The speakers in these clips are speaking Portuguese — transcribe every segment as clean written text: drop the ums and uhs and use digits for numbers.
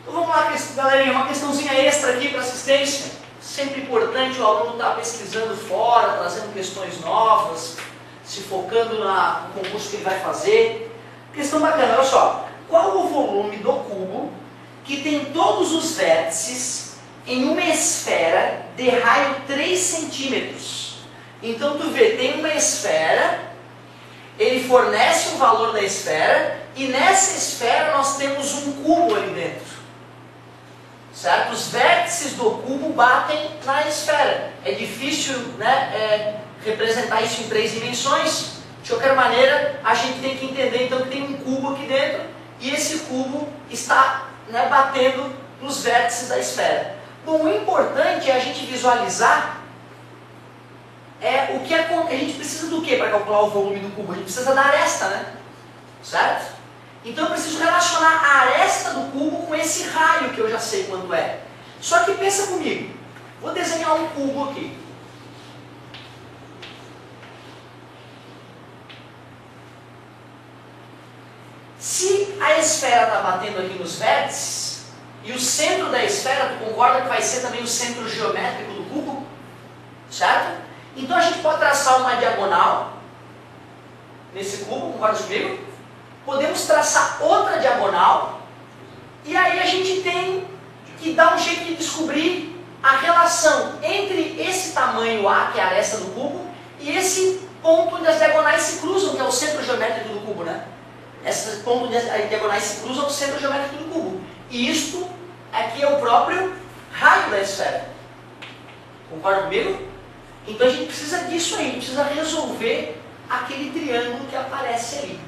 Então vamos lá, galerinha, uma questãozinha extra aqui para assistência. Sempre importante o aluno estar pesquisando fora, trazendo questões novas, se focando no concurso que ele vai fazer. Questão bacana, olha só. Qual o volume do cubo que tem todos os vértices em uma esfera de raio 3 centímetros? Então tu vê, tem uma esfera, ele fornece o valor da esfera e nessa esfera nós temos um cubo ali dentro. Certo? Os vértices do cubo batem na esfera. É difícil, né, representar isso em 3 dimensões. De qualquer maneira, a gente tem que entender então que tem um cubo aqui dentro e esse cubo está, né, batendo nos vértices da esfera. Bom, o importante é a gente visualizar o que a gente precisa do que para calcular o volume do cubo? A gente precisa da aresta, né? Certo? Então eu preciso relacionar a aresta do cubo com esse raio que eu já sei quanto é. Só que pensa comigo. Vou desenhar um cubo aqui. Se a esfera está batendo aqui nos vértices, e o centro da esfera, tu concorda que vai ser também o centro geométrico do cubo? Certo? Então a gente pode traçar uma diagonal nesse cubo, concorda comigo? Podemos traçar outra diagonal, e aí a gente tem que dar um jeito de descobrir a relação entre esse tamanho A, que é a aresta do cubo, e esse ponto onde as diagonais se cruzam, que é o centro geométrico do cubo, né? Esse ponto onde as diagonais se cruzam é o centro geométrico do cubo. E isto aqui é o próprio raio da esfera. Concorda comigo? Então a gente precisa disso aí, a gente precisa resolver aquele triângulo que aparece ali.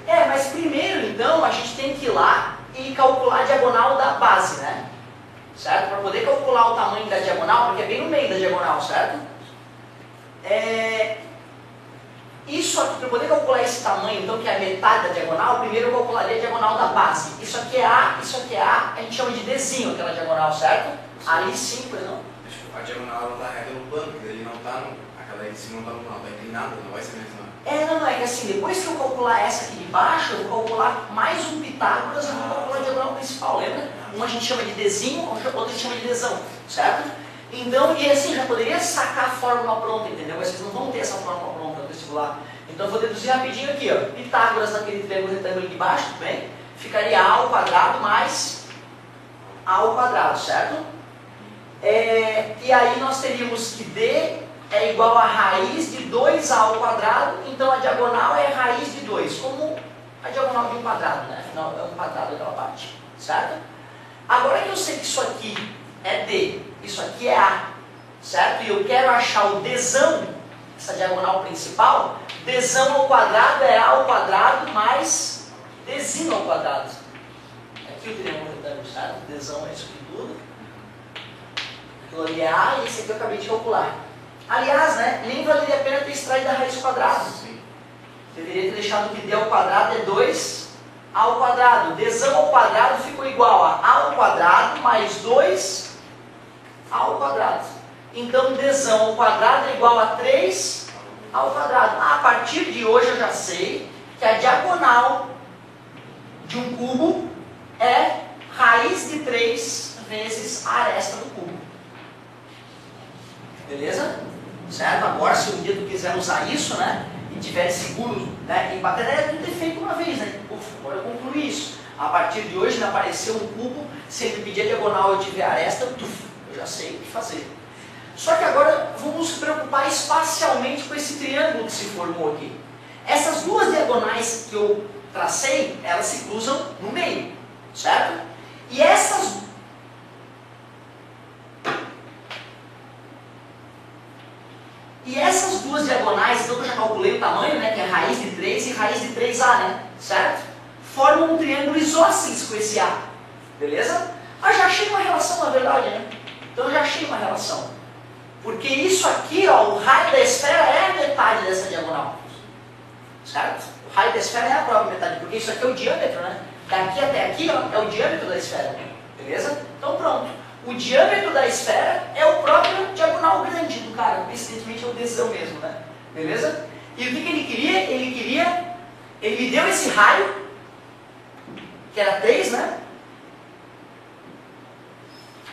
Mas primeiro então a gente tem que ir lá e calcular a diagonal da base, né? Certo? Para poder calcular o tamanho da diagonal, porque é bem no meio da diagonal, certo? Isso aqui, para poder calcular esse tamanho, então, que é a metade da diagonal, primeiro eu calcularia a diagonal da base. Isso aqui é A, isso aqui é A, a gente chama de Dzinho aquela diagonal, certo? Ali sim, por exemplo. A diagonal ela está reta no plano, porque ele não está no. Aquela aí de cima não está no plano, está inclinada, não vai ser mesmo. Não, é que assim, depois que eu calcular essa aqui de baixo, eu vou calcular mais um Pitágoras e vou calcular a diagonal principal, lembra? Uma a gente chama de Dzinho, outra a gente chama de Dzão, certo? Então, e assim, já poderia sacar a fórmula pronta, entendeu? Mas vocês não vão ter essa fórmula pronta no vestibular. Então eu vou deduzir rapidinho aqui, ó. Pitágoras naquele triângulo retângulo de baixo, tudo bem? Ficaria A ao quadrado mais A ao quadrado, certo? E aí nós teríamos que D é igual a raiz de 2A ao quadrado, então a diagonal é raiz de 2, como a diagonal de um quadrado, né? Afinal, é um quadrado aquela parte, certo? Agora que eu sei que isso aqui é D, isso aqui é A, certo? E eu quero achar o Dzão, essa diagonal principal, Dzão ao quadrado é A ao quadrado mais Dzinho ao quadrado. Aqui o triângulo retângulo, certo? Dzão é isso aqui tudo. Aquilo ali é A e esse aqui eu acabei de calcular. Aliás, né, nem valeria a pena ter extraído a raiz quadrada. Deveria ter deixado que D ao quadrado é 2A ao quadrado. Dzão ao quadrado ficou igual a A ao quadrado mais 2A ao quadrado. Então, Dzão ao quadrado é igual a 3 ao quadrado. A partir de hoje eu já sei que a diagonal de um cubo é raiz de 3 vezes a aresta do cubo. Beleza? Certo? Agora, se um dia tu quiser usar isso, né, e tiver seguro, né, em bactéria, tudo é feito uma vez, né? Agora eu concluí isso. A partir de hoje, me apareceu um cubo, se ele pedir a diagonal e eu tiver a aresta, eu já sei o que fazer. Só que agora vamos nos preocupar espacialmente com esse triângulo que se formou aqui. Essas duas diagonais que eu tracei, elas se cruzam no meio, certo? E essas duas diagonais, então eu já calculei o tamanho, né, que é raiz de 3 e raiz de 3A, né, certo? Formam um triângulo isósceles com esse A, beleza? Já achei uma relação, na verdade, né? Então eu já achei uma relação. Porque isso aqui, ó, o raio da esfera é a metade dessa diagonal, certo? O raio da esfera é a própria metade, porque isso aqui é o diâmetro, né? Daqui até aqui, ó, é o diâmetro da esfera, beleza? Então pronto. O diâmetro da esfera é o próprio diagonal grande do cara, coincidentemente é o Dzão mesmo, né? Beleza? E o que ele queria? Ele me deu esse raio, que era 3, né?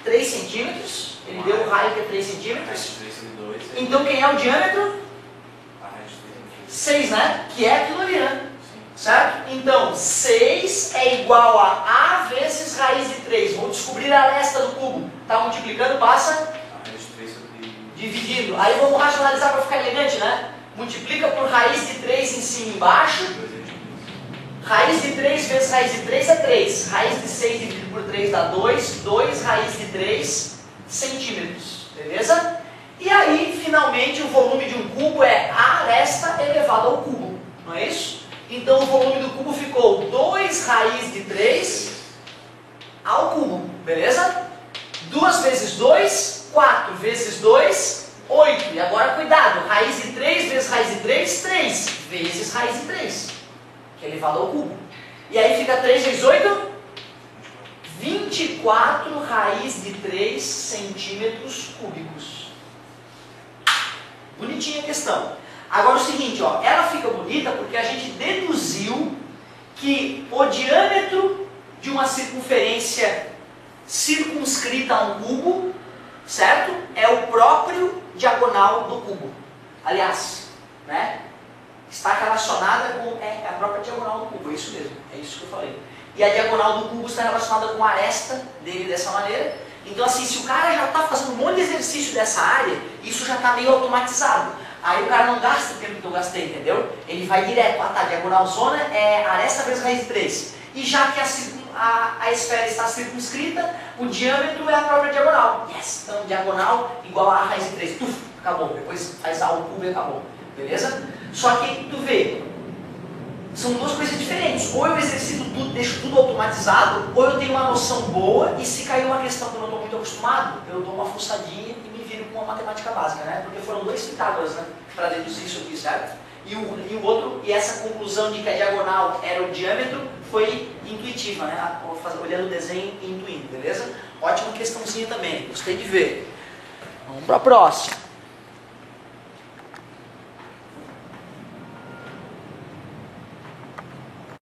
3 centímetros. Ele deu o raio que é 3 centímetros. Então quem é o diâmetro? 6, né? Que é aquilo ali, né? Certo? Então 6 é igual a vezes raiz de 3. Vou descobrir a aresta do cubo. Tá multiplicando, passa dividindo. Aí vamos racionalizar para ficar elegante, né? Multiplica por raiz de 3 em cima e embaixo. Raiz de 3 vezes raiz de 3 é 3. Raiz de 6 dividido por 3 dá 2. 2 raiz de 3 centímetros. Beleza? E aí, finalmente, o volume de um cubo é a aresta elevado ao cubo. Não é isso? Então o volume do cubo ficou 2 raiz de 3 ao cubo. Beleza? 2 vezes 2, 4 vezes 2, 8. E agora cuidado, raiz de 3 vezes raiz de 3, 3 vezes raiz de 3, que é elevado ao cubo. E aí fica 3 vezes 8, 24 raiz de 3 centímetros cúbicos. Bonitinha a questão. Agora o seguinte, ó, ela fica bonita porque a gente deduziu que o diâmetro de uma circunferência circunscrita a um cubo, certo? É o próprio diagonal do cubo. Aliás, né? Está relacionada com a própria diagonal do cubo, é isso mesmo, é isso que eu falei. E a diagonal do cubo está relacionada com a aresta dele dessa maneira. Então assim, se o cara já está fazendo um monte de exercício dessa área, isso já está meio automatizado. Aí o cara não gasta o tempo que eu gastei, entendeu? Ele vai direto, tá, diagonal zona é aresta vezes raiz de 3. E já que a esfera está circunscrita, o diâmetro é a própria diagonal. Yes! Então diagonal igual a raiz de 3. Tuf, acabou. Depois faz A ao cubo e acabou. Beleza? Só que tu vê, são duas coisas diferentes. Ou eu exercito tudo, deixo tudo automatizado, ou eu tenho uma noção boa e se cair uma questão que eu não estou muito acostumado, eu dou uma fuçadinha e me viro com uma matemática básica, né? Porque foram 2 Pitágoras, né? Para deduzir isso aqui, certo? E essa conclusão de que a diagonal era o diâmetro foi intuitiva, né? Olhando o desenho e intuindo, beleza? Ótima questãozinha também, gostei de ver. Vamos para a próxima.